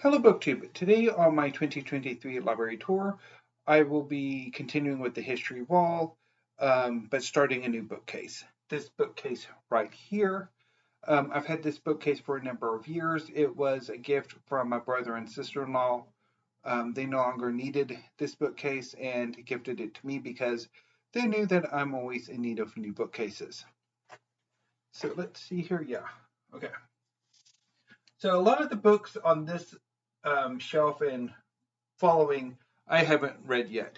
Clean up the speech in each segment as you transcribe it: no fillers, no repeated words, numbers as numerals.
Hello BookTube. Today on my 2023 library tour, I will be continuing with the history wall, but starting a new bookcase. This bookcase right here, I've had this bookcase for a number of years. It was a gift from my brother and sister-in-law. They no longer needed this bookcase and gifted it to me because they knew that I'm always in need of new bookcases. So let's see here. Yeah. Okay. So a lot of the books on this shelf and following I haven't read yet.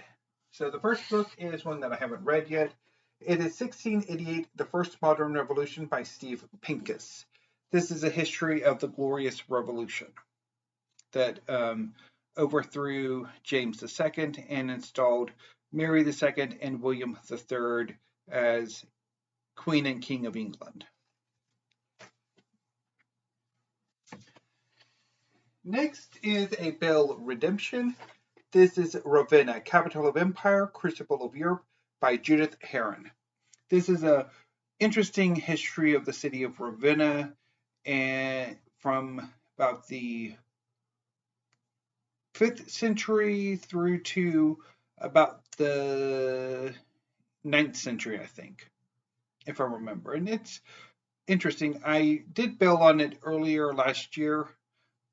So the first book is one that I haven't read yet. It is 1688, The First Modern Revolution by Steve Pincus. This is a history of the Glorious Revolution that overthrew James II and installed Mary II and William III as Queen and King of England. Next is a Bell Redemption. This is Ravenna, Capital of Empire, Crucible of Europe by Judith Herron. This is an interesting history of the city of Ravenna and from about the 5th century through to about the 9th century, I think, if I remember. And it's interesting. I did bail on it earlier last year,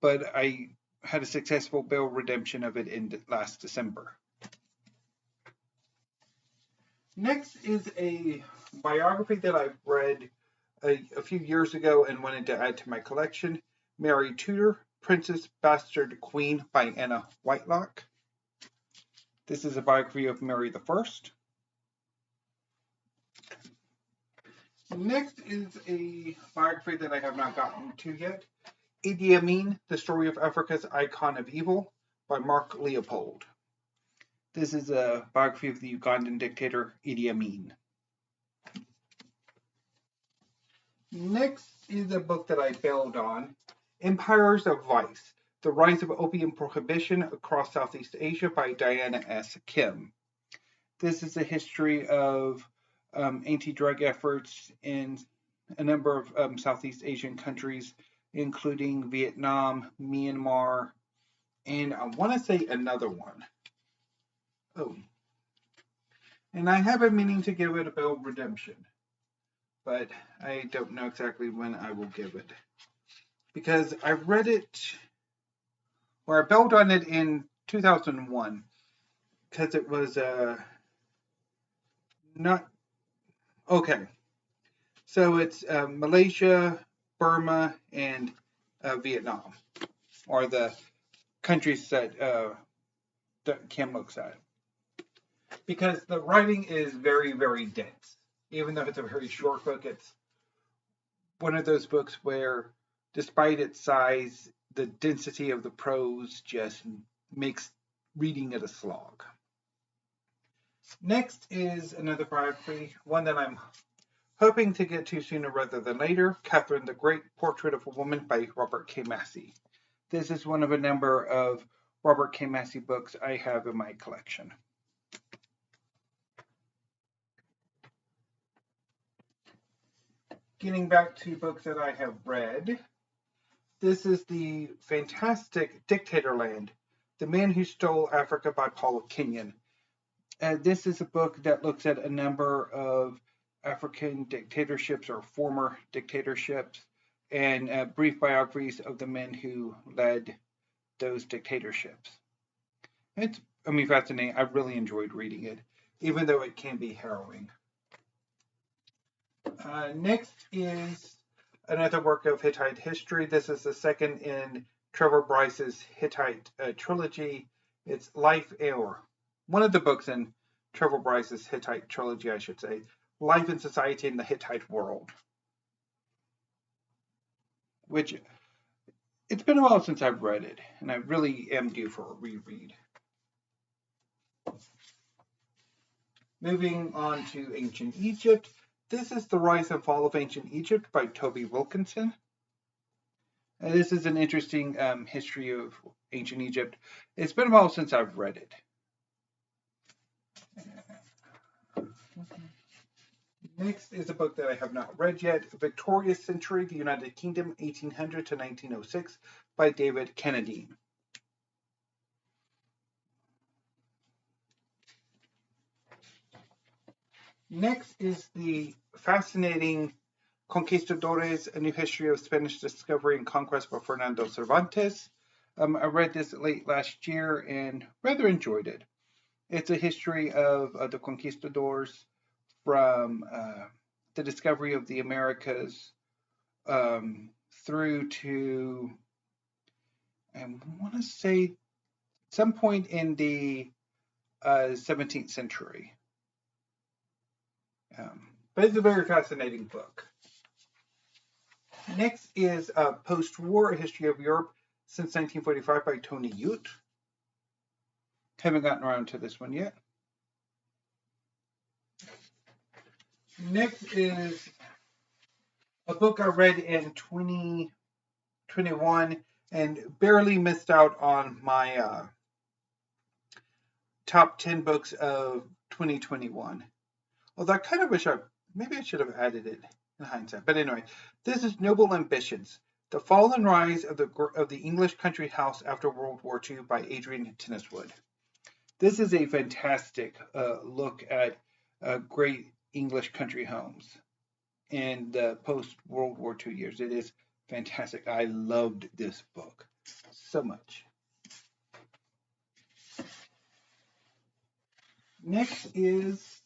but I had a successful bail redemption of it in last December. Next is a biography that I've read a few years ago and wanted to add to my collection. Mary Tudor, Princess, Bastard, Queen by Anna Whitelock. This is a biography of Mary I. Next is a biography that I have not gotten to yet. Idi Amin, The Story of Africa's Icon of Evil by Mark Leopold. This is a biography of the Ugandan dictator Idi Amin. Next is a book that I bailed on, Empires of Vice, The Rise of Opium Prohibition Across Southeast Asia by Diana S. Kim. This is a history of anti-drug efforts in a number of Southeast Asian countries, including Vietnam, Myanmar, and I want to say another one. Oh, and I have been meaning to give it a bail redemption, but I don't know exactly when I will give it. Because I read it, or I bailed on it in 2001, because it was not, okay. So it's Malaysia, Burma, and Vietnam, or the countries that Kim looks at. Because the writing is very, very dense. Even though it's a very short book, it's one of those books where, despite its size, the density of the prose just makes reading it a slog. Next is another biography, one that I'm hoping to get to sooner rather than later, Catherine the Great, Portrait of a Woman by Robert K. Massey. This is one of a number of Robert K. Massey books I have in my collection. Getting back to books that I have read, this is the fantastic Dictatorland, The Man Who Stole Africa by Paul Kenyon. This is a book that looks at a number of African dictatorships or former dictatorships and brief biographies of the men who led those dictatorships. It's, fascinating. I really enjoyed reading it, even though it can be harrowing. Next is another work of Hittite history. This is the second in Trevor Bryce's Hittite trilogy. It's Life, or one of the books in Trevor Bryce's Hittite trilogy, I should say, Life and Society in the Hittite World. Which, it's been a while since I've read it, and I really am due for a reread. Moving on to Ancient Egypt. This is The Rise and Fall of Ancient Egypt by Toby Wilkinson. This is an interesting history of ancient Egypt. It's been a while since I've read it. Next is a book that I have not read yet, Victoria's Century, the United Kingdom, 1800 to 1906, by David Kennedy. Next is the fascinating Conquistadors, A New History of Spanish Discovery and Conquest by Fernando Cervantes. I read this late last year and rather enjoyed it. It's a history of the conquistadors from the discovery of the Americas through to, I want to say, some point in the 17th century. But it's a very fascinating book. Next is Post-War, A History of Europe since 1945 by Tony Ute. Haven't gotten around to this one yet. Next is a book I read in 2021 and barely missed out on my top 10 books of 2021. Although I kind of wish maybe I should have added it in hindsight. But anyway, this is Noble Ambitions, The Fall and Rise of the English Country House After World War II by Adrian Tenniswood. This is a fantastic look at great English country homes in the post-World War II years. It is fantastic. I loved this book so much. Next is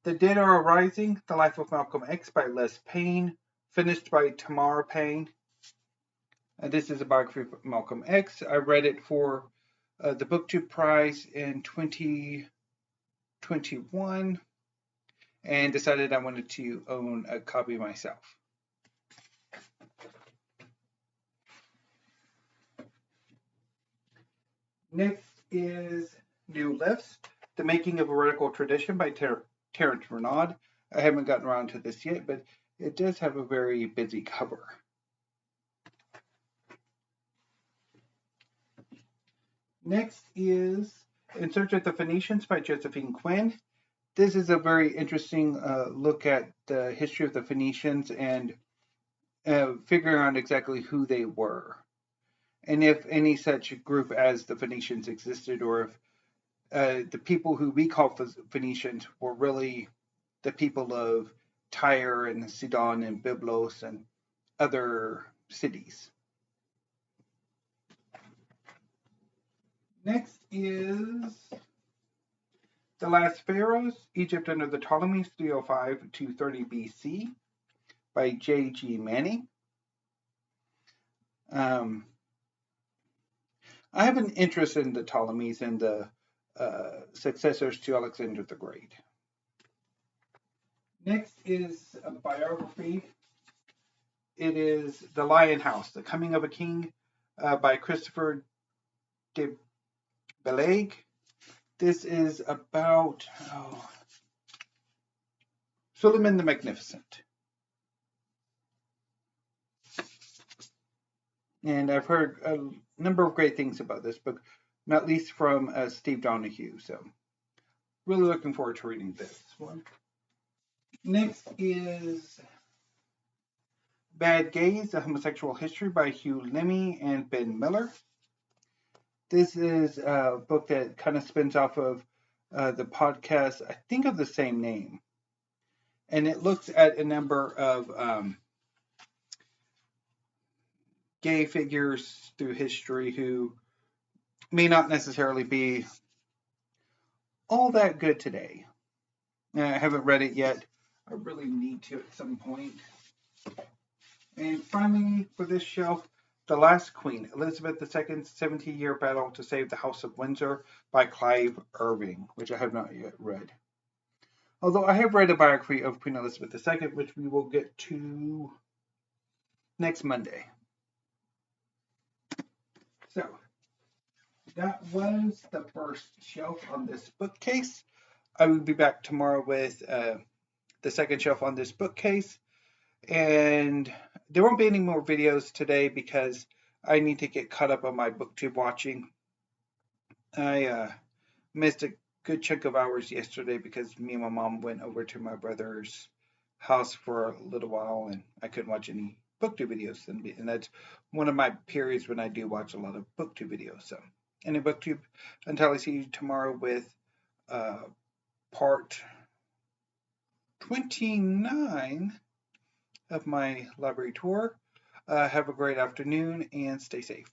The Dead Are Arising, The Life of Malcolm X by Les Payne, finished by Tamara Payne. This is a biography of Malcolm X. I read it for the BookTube Prize in 2021 and decided I wanted to own a copy myself. Next is New Lifts, The Making of a Radical Tradition by Terence Renaud. I haven't gotten around to this yet, but it does have a very busy cover. Next is In Search of the Phoenicians by Josephine Quinn. This is a very interesting look at the history of the Phoenicians and figuring out exactly who they were, and if any such group as the Phoenicians existed, or if the people who we call Phoenicians were really the people of Tyre and Sidon and Byblos and other cities. Next is The Last Pharaohs, Egypt Under the Ptolemies, 305 to 30 BC, by J.G. Manning. I have an interest in the Ptolemies and the successors to Alexander the Great. Next is a biography. It is The Lion House, The Coming of a King, by Christopher de Bellaigue. This is about Suleiman the Magnificent. And I've heard a number of great things about this book, not least from Steve Donahue. So really looking forward to reading this one. Next is Bad Gays, A Homosexual History by Hugh Lemmy and Ben Miller. This is a book that kind of spins off of the podcast, I think, of the same name. And it looks at a number of gay figures through history who may not necessarily be all that good today. I haven't read it yet. I really need to at some point. And finally, for this shelf, The Last Queen, Elizabeth II's 70-year battle to save the House of Windsor by Clive Irving, which I have not yet read. Although I have read a biography of Queen Elizabeth II, which we will get to next Monday. So, that was the first shelf on this bookcase. I will be back tomorrow with the second shelf on this bookcase. And there won't be any more videos today because I need to get caught up on my BookTube watching. I missed a good chunk of hours yesterday because me and my mom went over to my brother's house for a little while, and I couldn't watch any booktube videos. And that's one of my periods when I do watch a lot of booktube videos. So, any booktube until I see you tomorrow with part 29 of my library tour. Have a great afternoon and stay safe.